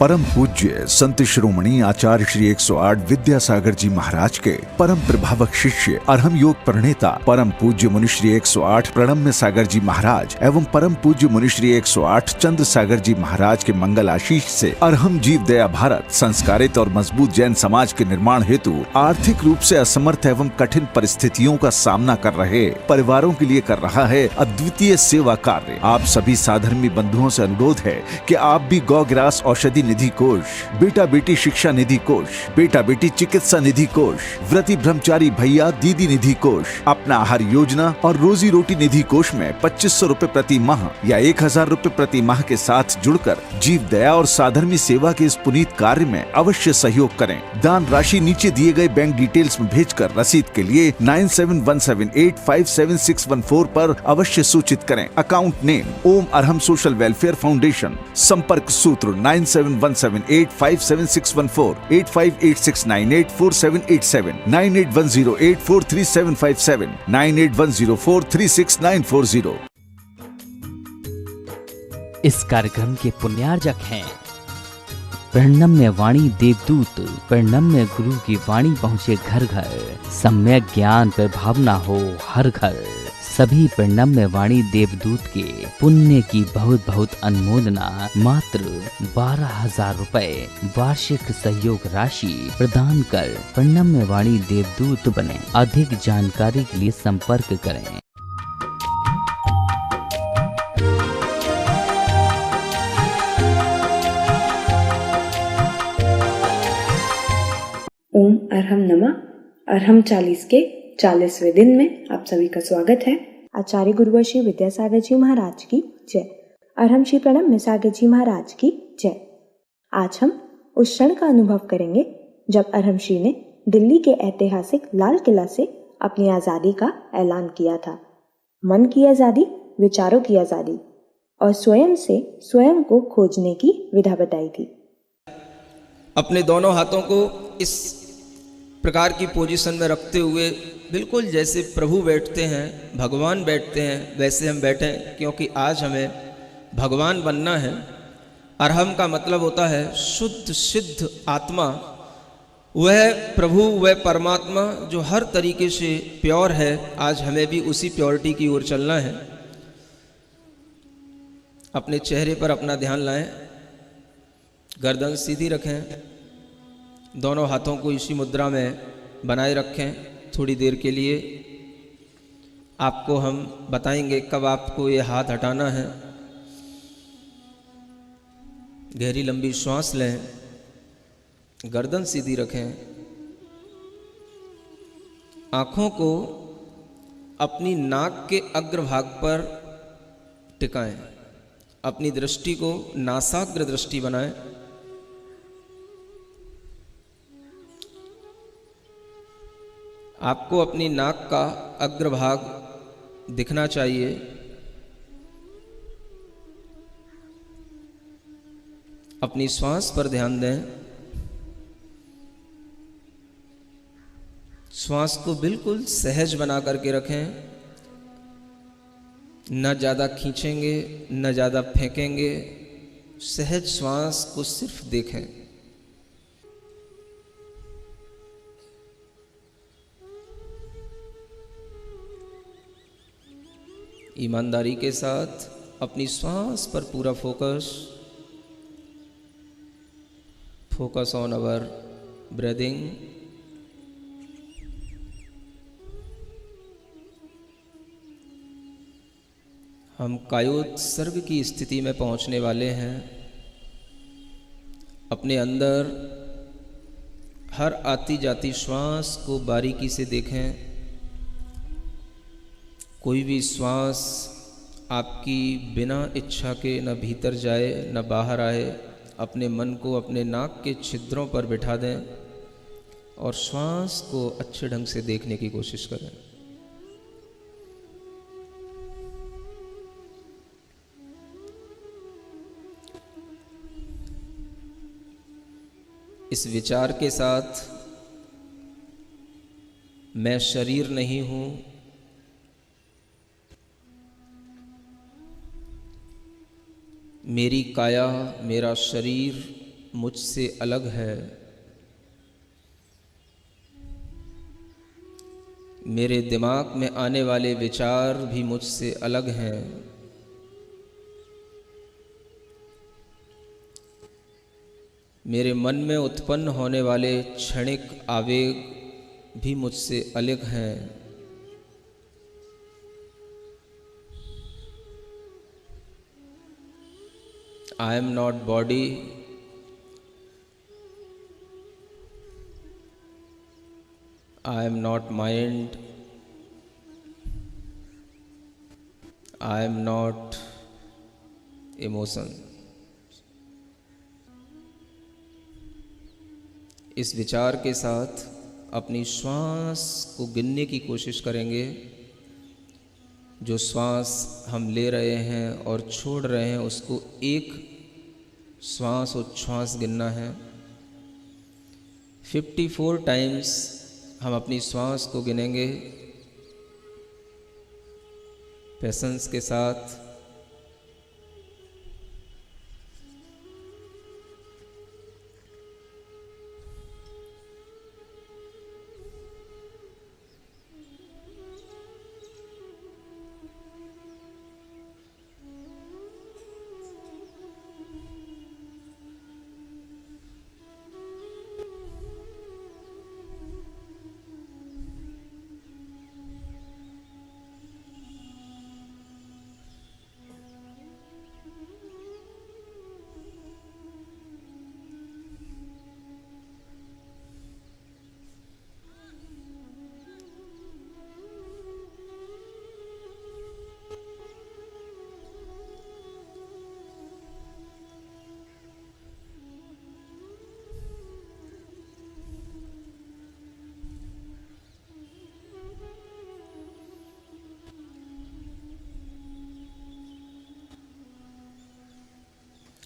परम पूज्य संत श्रोमणी आचार्य श्री 108 विद्यासागर जी महाराज के परम प्रभावक शिष्य अरहम योग प्रणेता परम पूज्य मुनि श्री 108 प्रणम्य सागर जी महाराज एवं परम पूज्य मुनि श्री 108 चंद्र सागर जी महाराज के मंगल आशीष से अरहम जीव दया भारत संस्कारित और मजबूत जैन समाज के निर्माण हेतु आर्थिक रूप से असमर्थ एवं कठिन परिस्थितियों का सामना कर रहे परिवारों के लिए कर रहा है अद्वितीय सेवा कार्य। आप सभी साधर्मी बंधुओं से अनुरोध है कि आप भी गौ ग्रास औषधि निधि कोष, बेटा बेटी शिक्षा निधि कोष, बेटा बेटी चिकित्सा निधि कोष, व्रती ब्रह्मचारी भैया दीदी निधि कोष, अपना आहार योजना और रोजी रोटी निधि कोष में 2500 रूपए प्रति माह या 1000 रूपए प्रति माह के साथ जुड़कर जीव दया और साधर्मी सेवा के इस पुनीत कार्य में अवश्य सहयोग करें। दान राशि नीचे दिए गए बैंक डिटेल्स में भेजकर रसीद के लिए 9717857614 पर अवश्य सूचित करें। अकाउंट नेम ओम अरहम सोशल वेलफेयर फाउंडेशन। संपर्क सूत्र 9717857614, 8586984787, 9810843757, 9810436940। इस कार्यक्रम के पुण्यार्जक हैं प्रणम्य वाणी देवदूत। प्रणम्य गुरु की वाणी पहुँचे घर घर, सम्यक ज्ञान पर भावना हो हर घर। सभी प्रणम्य वाणी देवदूत के पुण्य की बहुत बहुत अनुमोदना मात्र 12,000 रुपए वार्षिक सहयोग राशि प्रदान कर प्रणम्य वाणी देवदूत बने। अधिक जानकारी के लिए संपर्क करें। ओम अरहम नमः। अरहम 40 के 40वें दिन में आप सभी का स्वागत है। आचार्य गुरुवर श्री विद्यासागर जी महाराज की जय। अरहम श्री प्रणम्य सागर जी महाराज की जय। आज हम उस क्षण का अनुभव करेंगे जब अरहम श्री ने दिल्ली के ऐतिहासिक लाल किला से अपनी आजादी का ऐलान किया था। मन की आजादी, विचारों की आजादी और स्वयं से स्वयं को खोजने की विधा बताई थी। अपने दोनों हाथों को इस प्रकार की पोजीशन में रखते हुए बिल्कुल जैसे प्रभु बैठते हैं, भगवान बैठते हैं, वैसे हम बैठें, क्योंकि आज हमें भगवान बनना है। अरहम का मतलब होता है शुद्ध सिद्ध आत्मा। वह प्रभु, वह परमात्मा जो हर तरीके से प्योर है। आज हमें भी उसी प्योरिटी की ओर चलना है। अपने चेहरे पर अपना ध्यान लाएं, गर्दन सीधी रखें, दोनों हाथों को इसी मुद्रा में बनाए रखें थोड़ी देर के लिए। आपको हम बताएंगे कब आपको ये हाथ हटाना है। गहरी लंबी श्वास लें, गर्दन सीधी रखें, आँखों को अपनी नाक के अग्रभाग पर टिकाएं, अपनी दृष्टि को नासाग्र दृष्टि बनाएं। आपको अपनी नाक का अग्रभाग दिखना चाहिए। अपनी श्वास पर ध्यान दें। श्वास को बिल्कुल सहज बना करके रखें। न ज़्यादा खींचेंगे, न ज़्यादा फेंकेंगे। सहज श्वास को सिर्फ देखें। ईमानदारी के साथ अपनी श्वास पर पूरा फोकस ऑन अवर ब्रीदिंग। हम कायोत्सर्ग की स्थिति में पहुंचने वाले हैं। अपने अंदर हर आती जाती श्वास को बारीकी से देखें। कोई भी श्वास आपकी बिना इच्छा के न भीतर जाए न बाहर आए। अपने मन को अपने नाक के छिद्रों पर बिठा दें और श्वास को अच्छे ढंग से देखने की कोशिश करें। इस विचार के साथ, मैं शरीर नहीं हूं, मेरी काया, मेरा शरीर मुझसे अलग है। मेरे दिमाग में आने वाले विचार भी मुझसे अलग हैं। मेरे मन में उत्पन्न होने वाले क्षणिक आवेग भी मुझसे अलग हैं। I am not body, I am not mind, I am not emotion। इस विचार के साथ अपनी श्वास को गिनने की कोशिश करेंगे। जो श्वास हम ले रहे हैं और छोड़ रहे हैं उसको एक श्वास उच्छ्वास गिनना है। 54 टाइम्स हम अपनी श्वास को गिनेंगे पेशेंस के साथ।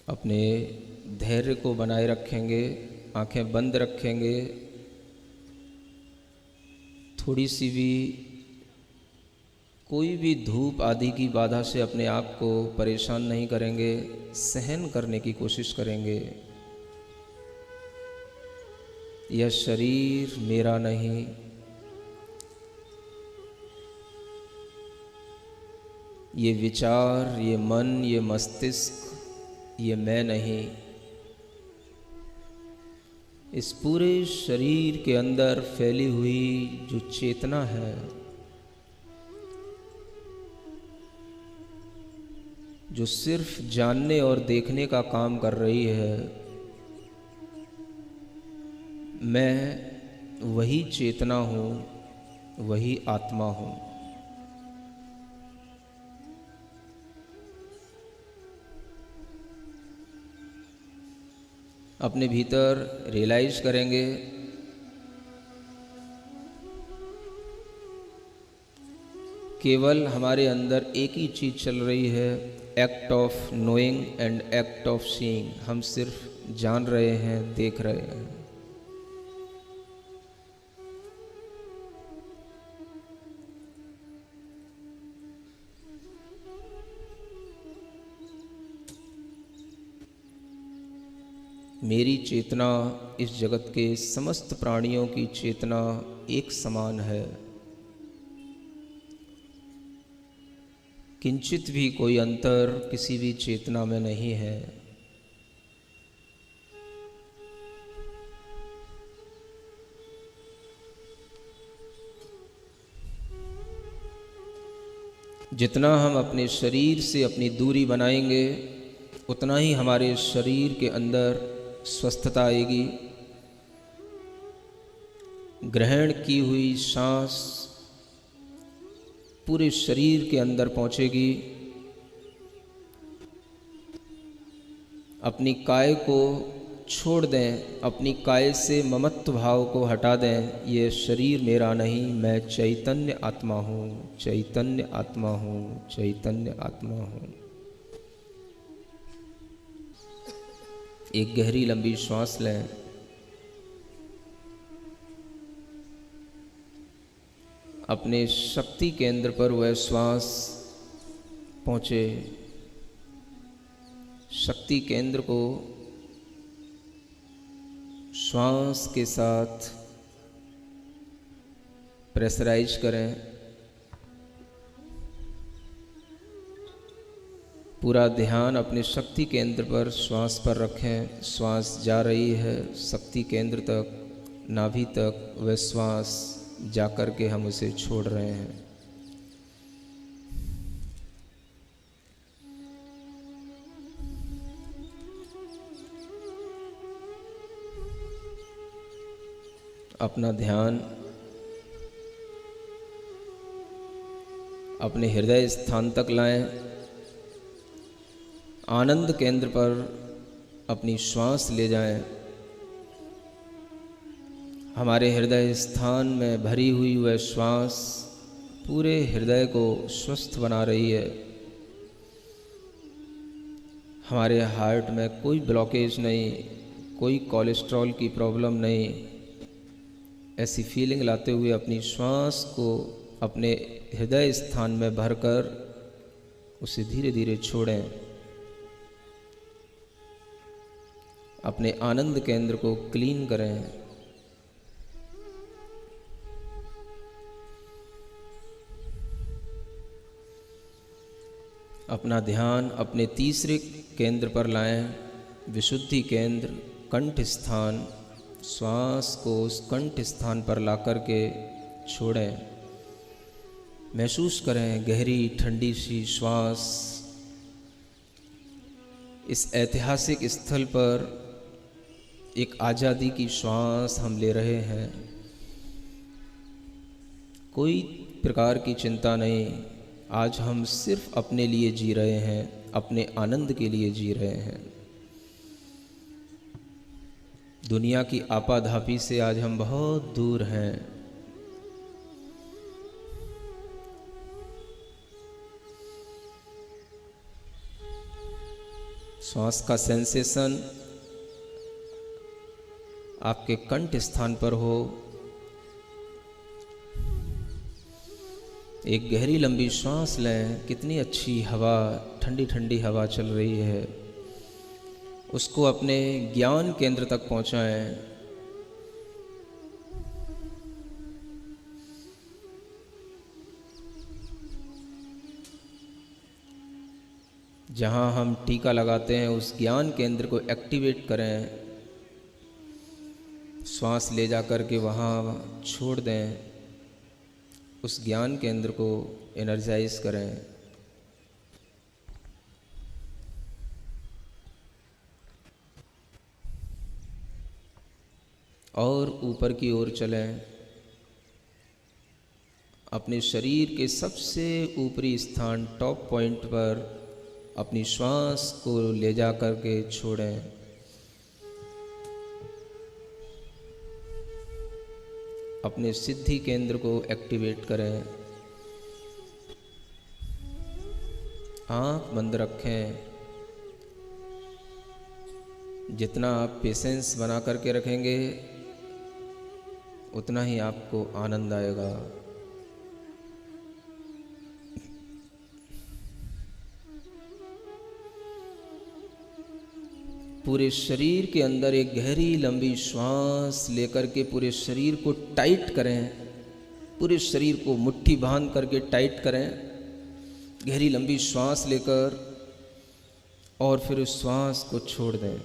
अपने धैर्य को बनाए रखेंगे, आंखें बंद रखेंगे। थोड़ी सी भी कोई भी धूप आदि की बाधा से अपने आप को परेशान नहीं करेंगे, सहन करने की कोशिश करेंगे। यह शरीर मेरा नहीं, ये विचार, ये मन, ये मस्तिष्क, ये मैं नहीं। इस पूरे शरीर के अंदर फैली हुई जो चेतना है, जो सिर्फ जानने और देखने का काम कर रही है, मैं वही चेतना हूँ, वही आत्मा हूँ। अपने भीतर रियलाइज करेंगे केवल हमारे अंदर एक ही चीज़ चल रही है, act of knowing and act of seeing. हम सिर्फ जान रहे हैं, देख रहे हैं। मेरी चेतना इस जगत के समस्त प्राणियों की चेतना एक समान है। किंचित भी कोई अंतर किसी भी चेतना में नहीं है। जितना हम अपने शरीर से अपनी दूरी बनाएंगे, उतना ही हमारे शरीर के अंदर स्वस्थता आएगी। ग्रहण की हुई सांस पूरे शरीर के अंदर पहुंचेगी। अपनी काय को छोड़ दें, अपनी काय से ममत्व भाव को हटा दें। ये शरीर मेरा नहीं, मैं चैतन्य आत्मा हूँ, चैतन्य आत्मा हूँ, चैतन्य आत्मा हूँ। एक गहरी लंबी श्वास लें। अपने शक्ति केंद्र पर वह श्वास पहुँचे। शक्ति केंद्र को श्वास के साथ प्रेशराइज करें। पूरा ध्यान अपने शक्ति केंद्र पर श्वास पर रखें। श्वास जा रही है शक्ति केंद्र तक, नाभि तक, वह श्वास जाकर के हम उसे छोड़ रहे हैं। अपना ध्यान अपने हृदय स्थान तक लाएं। आनंद केंद्र पर अपनी श्वास ले जाएं। हमारे हृदय स्थान में भरी हुई वह श्वास पूरे हृदय को स्वस्थ बना रही है। हमारे हार्ट में कोई ब्लॉकेज नहीं, कोई कोलेस्ट्रॉल की प्रॉब्लम नहीं। ऐसी फीलिंग लाते हुए अपनी श्वास को अपने हृदय स्थान में भरकर उसे धीरे धीरे छोड़ें। अपने आनंद केंद्र को क्लीन करें। अपना ध्यान अपने तीसरे केंद्र पर लाएं, विशुद्धि केंद्र, कंठ स्थान। श्वास को उस कंठ स्थान पर लाकर के छोड़ें। महसूस करें गहरी ठंडी सी श्वास। इस ऐतिहासिक स्थल पर एक आज़ादी की श्वास हम ले रहे हैं। कोई प्रकार की चिंता नहीं। आज हम सिर्फ अपने लिए जी रहे हैं, अपने आनंद के लिए जी रहे हैं। दुनिया की आपाधापी से आज हम बहुत दूर हैं। श्वास का सेंसेशन आपके कंठ स्थान पर हो। एक गहरी लंबी श्वास लें। कितनी अच्छी हवा, ठंडी ठंडी हवा चल रही है। उसको अपने ज्ञान केंद्र तक पहुंचाएं। जहां हम टीका लगाते हैं उस ज्ञान केंद्र को एक्टिवेट करें। श्वास ले जा कर के वहाँ छोड़ दें। उस ज्ञान केंद्र को एनर्जाइज करें। और ऊपर की ओर चलें। अपने शरीर के सबसे ऊपरी स्थान, टॉप पॉइंट पर अपनी श्वास को ले जा कर के छोड़ें। अपने सिद्धि केंद्र को एक्टिवेट करें। आंख बंद रखें। जितना आप पेशेंस बना करके रखेंगे उतना ही आपको आनंद आएगा। पूरे शरीर के अंदर एक गहरी लंबी श्वास लेकर के पूरे शरीर को टाइट करें। पूरे शरीर को मुट्ठी बांध करके टाइट करें। गहरी लंबी श्वास लेकर और फिर उस श्वास को छोड़ दें।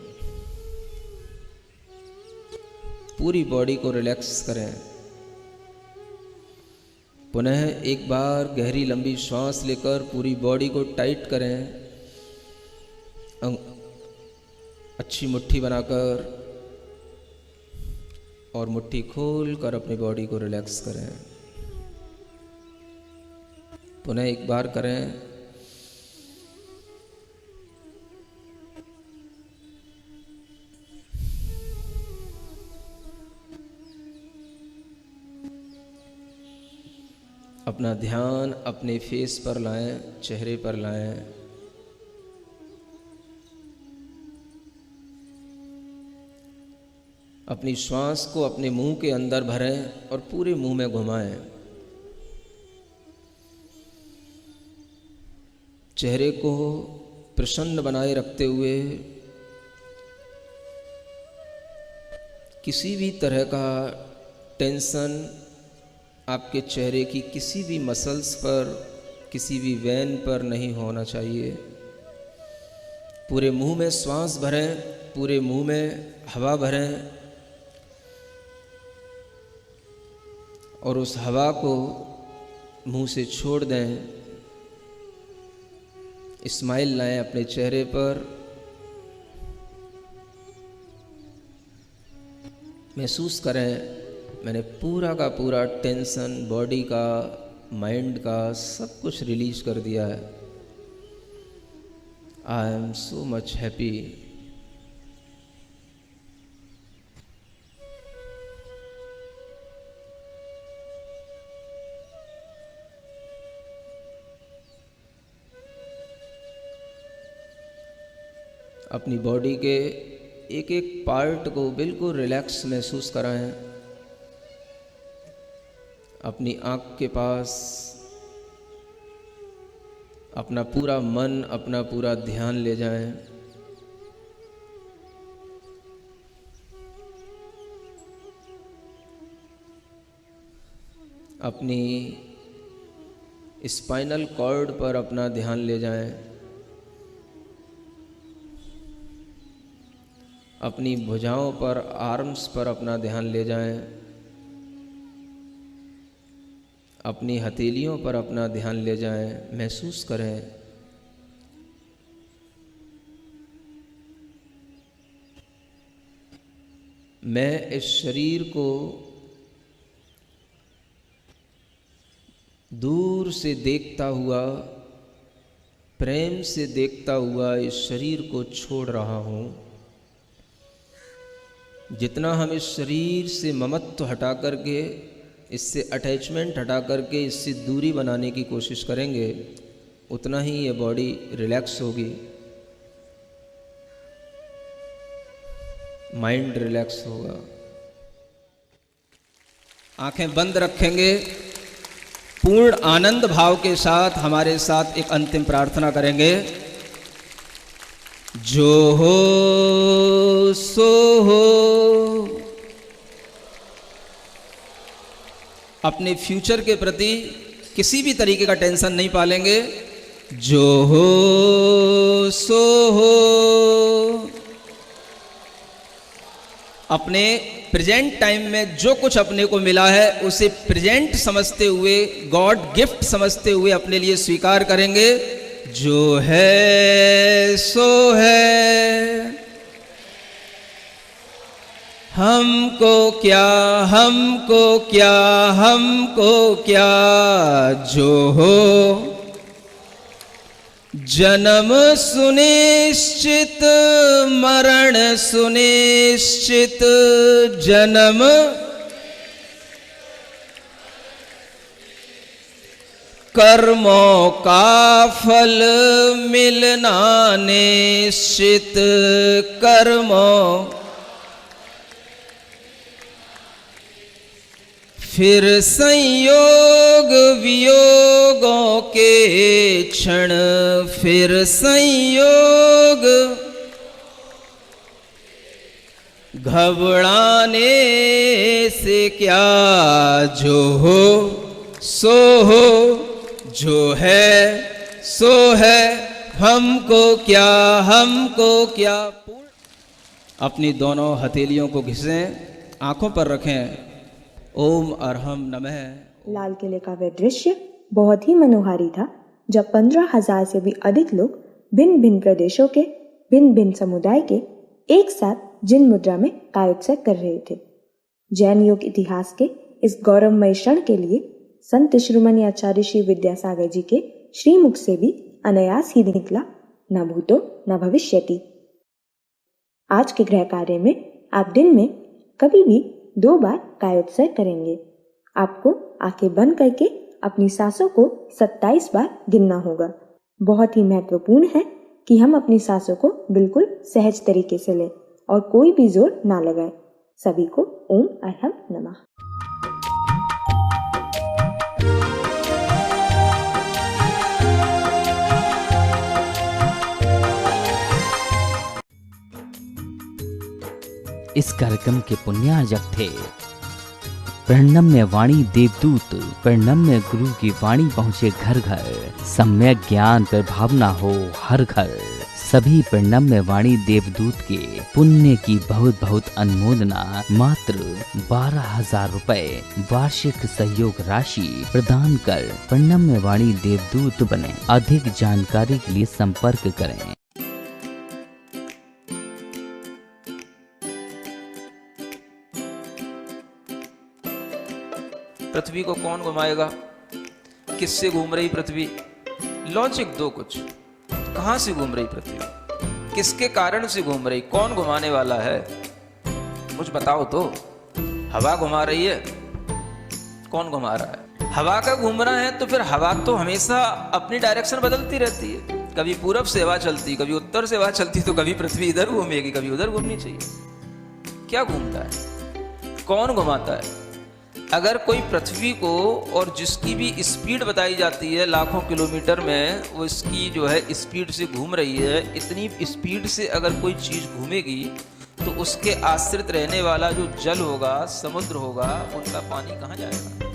पूरी बॉडी को रिलैक्स करें। पुनः एक बार गहरी लंबी श्वास लेकर पूरी बॉडी को टाइट करें। अच्छी मुट्ठी बनाकर और मुट्ठी खोल कर अपनी बॉडी को रिलैक्स करें। पुनः एक बार करें। अपना ध्यान अपने फेस पर लाएं, चेहरे पर लाएं। अपनी श्वास को अपने मुंह के अंदर भरें और पूरे मुंह में घुमाएं। चेहरे को प्रसन्न बनाए रखते हुए किसी भी तरह का टेंशन आपके चेहरे की किसी भी मसल्स पर, किसी भी वेन पर नहीं होना चाहिए। पूरे मुंह में श्वास भरें, पूरे मुंह में हवा भरें और उस हवा को मुंह से छोड़ दें। स्माइल लाएं अपने चेहरे पर। महसूस करें मैंने पूरा का पूरा टेंशन बॉडी का, माइंड का, सब कुछ रिलीज कर दिया है। I am so much happy. अपनी बॉडी के एक एक पार्ट को बिल्कुल रिलैक्स महसूस कराएं। अपनी आँख के पास अपना पूरा मन, अपना पूरा ध्यान ले जाएं। अपनी स्पाइनल कॉर्ड पर अपना ध्यान ले जाएं। अपनी भुजाओं पर, आर्म्स पर अपना ध्यान ले जाएं। अपनी हथेलियों पर अपना ध्यान ले जाएं। महसूस करें मैं इस शरीर को दूर से देखता हुआ, प्रेम से देखता हुआ इस शरीर को छोड़ रहा हूँ। जितना हम इस शरीर से ममत्व हटा करके, इससे अटैचमेंट हटा करके, इससे दूरी बनाने की कोशिश करेंगे, उतना ही ये बॉडी रिलैक्स होगी, माइंड रिलैक्स होगा। आंखें बंद रखेंगे। पूर्ण आनंद भाव के साथ हमारे साथ एक अंतिम प्रार्थना करेंगे। जो हो सो हो। अपने फ्यूचर के प्रति किसी भी तरीके का टेंशन नहीं पालेंगे। जो हो सो हो। अपने प्रेजेंट टाइम में जो कुछ अपने को मिला है उसे प्रेजेंट समझते हुए, गॉड गिफ्ट समझते हुए अपने लिए स्वीकार करेंगे। जो है सो है। हमको क्या, हमको क्या, हमको क्या। जो हो जन्म सुनिश्चित, मरण सुनिश्चित। जन्म कर्मों का फल मिलना निश्चित। कर्मों फिर संयोग वियोगों के क्षण। फिर संयोग घबराने से क्या। जो हो सो हो। जो है सो है। हमको क्या, हमको क्या। अपनी दोनों हथेलियों को घिसें, आंखों पर रखें। ओम अरहम नमः। लाल किले का वह दृश्य बहुत ही मनोहारी था, जब 15,000 से भी अधिक लोग भिन्न भिन्न प्रदेशों के, भिन्न भिन्न समुदाय के एक साथ जिन मुद्रा में कायोत्सव कर रहे थे। जैन योग इतिहास के इस गौरवमय क्षण के लिए संत शिरोमणि आचार्य श्री विद्यासागर जी के श्रीमुख से भी अनायास ही निकला, न भूतो न भविष्यति। आज के गृह कार्य में आप दिन में कभी भी 2 बार कायोत्सव करेंगे। आपको आंखें बंद करके अपनी सांसों को 27 बार गिनना होगा। बहुत ही महत्वपूर्ण है कि हम अपनी सांसों को बिल्कुल सहज तरीके से लें और कोई भी जोर ना लगाएं। सभी को ओम अरहम नमः। इस कार्यक्रम के पुण्यार्जक थे। प्रणम्य वाणी देवदूत, प्रणम्य गुरु की वाणी पहुँचे घर घर, सम्यक ज्ञान पर भावना हो हर घर। सभी प्रणम्य वाणी देवदूत के पुण्य की बहुत बहुत अनुमोदना मात्र 12,000 रुपए वार्षिक सहयोग राशि प्रदान कर प्रणम्य वाणी देवदूत बने। अधिक जानकारी के लिए संपर्क करें। पृथ्वी को कौन घुमाएगा? किससे घूम रही पृथ्वी? लॉजिक दो कुछ। कहां से घूम रही पृथ्वी? किसके कारण से घूम रही? कौन घुमाने वाला है? कुछ बताओ तो। हवा घुमा रही है? कौन घुमा रहा है? हवा का घूमना है तो फिर हवा तो हमेशा अपनी डायरेक्शन बदलती रहती है। कभी पूरब से हवा चलती, कभी उत्तर से हवा चलती, तो कभी पृथ्वी इधर घूमेगी, कभी उधर घूमनी चाहिए। क्या घूमता है? कौन घुमाता है? अगर कोई पृथ्वी को, और जिसकी भी स्पीड बताई जाती है लाखों किलोमीटर में, वो इसकी जो है स्पीड से घूम रही है, इतनी स्पीड से अगर कोई चीज़ घूमेगी तो उसके आश्रित रहने वाला जो जल होगा, समुद्र होगा, उनका पानी कहाँ जाएगा?